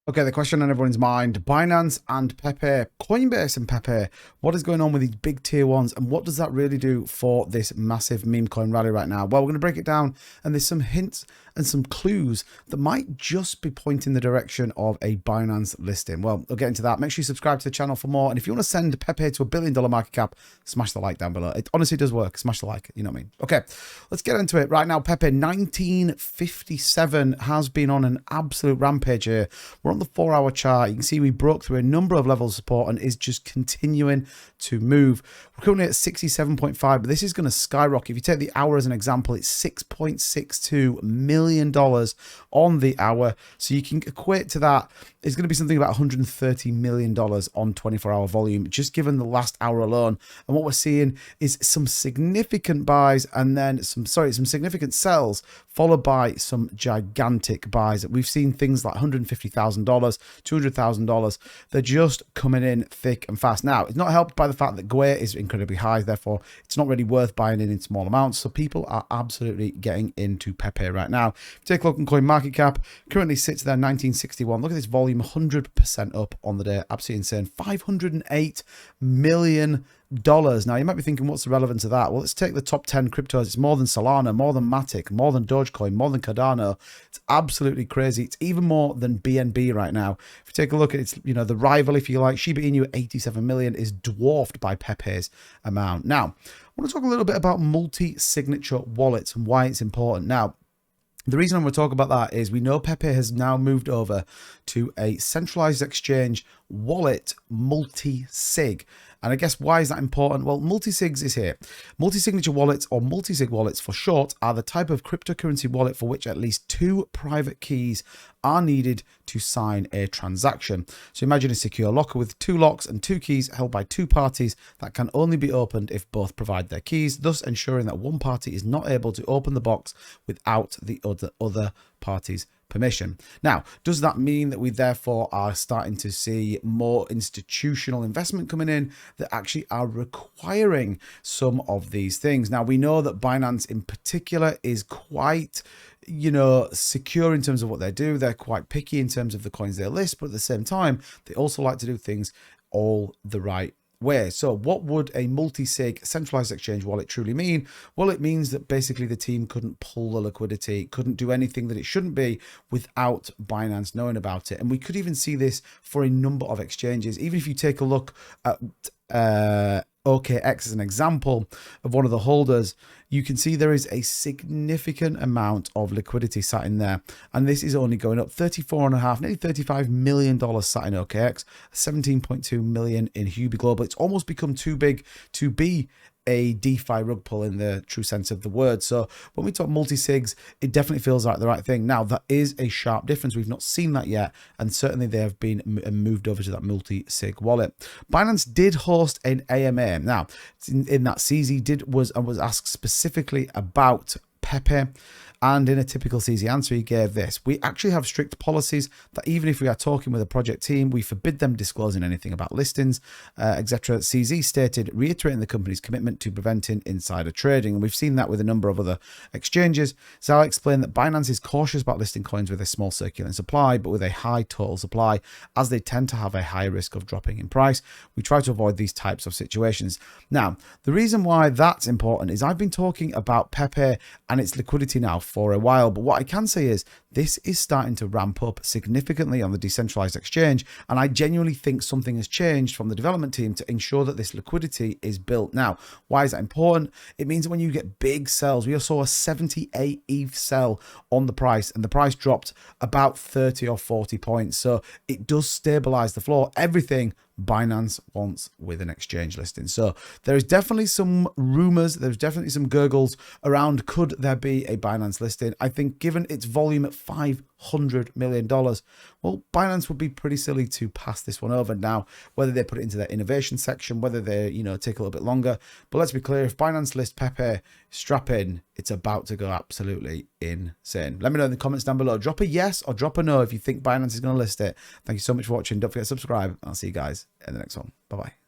Okay, the question on everyone's mind, Binance and Pepe, Coinbase and Pepe, what is going on with these big tier ones and what does that really do for this massive meme coin rally right now? Well, we're going to break it down and there's some hints and some clues that might just be pointing the direction of a Binance listing. Well, we'll get into that. Make sure you subscribe to the channel for more. And if you want to send Pepe to $1 billion market cap, smash the like down below. It honestly does work. Smash the like, you know what I mean? Okay, let's get into it. Right now, Pepe, 1957 has been on an absolute rampage here. We're on the 4-hour chart. You can see we broke through a number of levels of support and is just continuing to move. We're currently at 67.5, but this is going to skyrocket. If you take the hour as an example, it's $6.62 million on the hour. So you can equate to that. It's going to be something about $130 million on 24-hour volume, just given the last hour alone. And what we're seeing is some significant buys and then some significant sells, followed by some gigantic buys. We've seen things like $150,000, $200,000. They're just coming in thick and fast. Now, it's not helped by the fact that GUE is incredibly high. Therefore, it's not really worth buying in small amounts. So people are absolutely getting into Pepe right now. If you take a look at coin market cap, currently sits there 1961. Look at this volume, 100% up on the day. Absolutely insane. $508 million. Now, you might be thinking, what's the relevance of that? Well, let's take the top 10 cryptos. It's more than Solana, more than Matic, more than Dogecoin, more than Cardano. It's absolutely crazy. It's even more than BNB right now. If you take a look at its, the rival, if you like, Shiba Inu at 87 million is dwarfed by Pepe's amount. Now, I want to talk a little bit about multi-signature wallets and why it's important. Now, the reason I'm going to talk about that is we know Pepe has now moved over to a centralized exchange wallet multi-sig. And I guess why is that important? Well, multi-sigs is here. Multi-signature wallets, or multi-sig wallets for short, are the type of cryptocurrency wallet for which at least 2 private keys are needed to sign a transaction. So imagine a secure locker with 2 locks and 2 keys held by 2 parties that can only be opened if both provide their keys, thus ensuring that one party is not able to open the box without the other party's permission. Now, does that mean that we therefore are starting to see more institutional investment coming in that actually are requiring some of these things? Now, we know that Binance in particular is quite secure in terms of what they do. They're quite picky in terms of the coins they list, but at the same time, they also like to do things all the right way. So what would a multi-sig centralized exchange wallet truly mean? Well, it means that basically the team couldn't pull the liquidity, couldn't do anything that it shouldn't be without Binance knowing about it. And we could even see this for a number of exchanges. Even if you take a look at OKX as an example of one of the holders, you can see there is a significant amount of liquidity sat in there, and this is only going up. 34.5, nearly $35 million sat in OKX, 17.2 million in Hubi Global. It's almost become too big to be a DeFi rug pull in the true sense of the word. So when we talk multi-sigs, it definitely feels like the right thing. Now, that is a sharp difference. We've not seen that yet, and certainly they have been moved over to that multi-sig wallet. Binance did host an AMA. Now, in that CZ was asked specifically about Pepe, and in a typical CZ answer, he gave this: we actually have strict policies that even if we are talking with a project team, we forbid them disclosing anything about listings, etc. CZ stated, reiterating the company's commitment to preventing insider trading. And we've seen that with a number of other exchanges. So I'll explain that Binance is cautious about listing coins with a small circulating supply, but with a high total supply, as they tend to have a high risk of dropping in price. We try to avoid these types of situations. Now, the reason why that's important is I've been talking about Pepe and its liquidity now for a while, but what I can say is this is starting to ramp up significantly on the decentralized exchange, and I genuinely think something has changed from the development team to ensure that this liquidity is built. Now, why is that important? It means that when you get big sells, we saw a 78 ETH sell on the price, and the price dropped about 30 or 40 points, so it does stabilize the floor. Everything Binance wants with an exchange listing. So there is definitely some rumors, there's definitely some gurgles around could there be a Binance listing. I think given its volume at $500 million, well, Binance would be pretty silly to pass this one over. Now, whether they put it into their innovation section, whether they, take a little bit longer, but let's be clear, if Binance lists Pepe, strap in, it's about to go absolutely insane. Let me know in the comments down below. Drop a yes or drop a no if you think Binance is going to list it. Thank you so much for watching. Don't forget to subscribe. I'll see you guys in the next one. Bye-bye.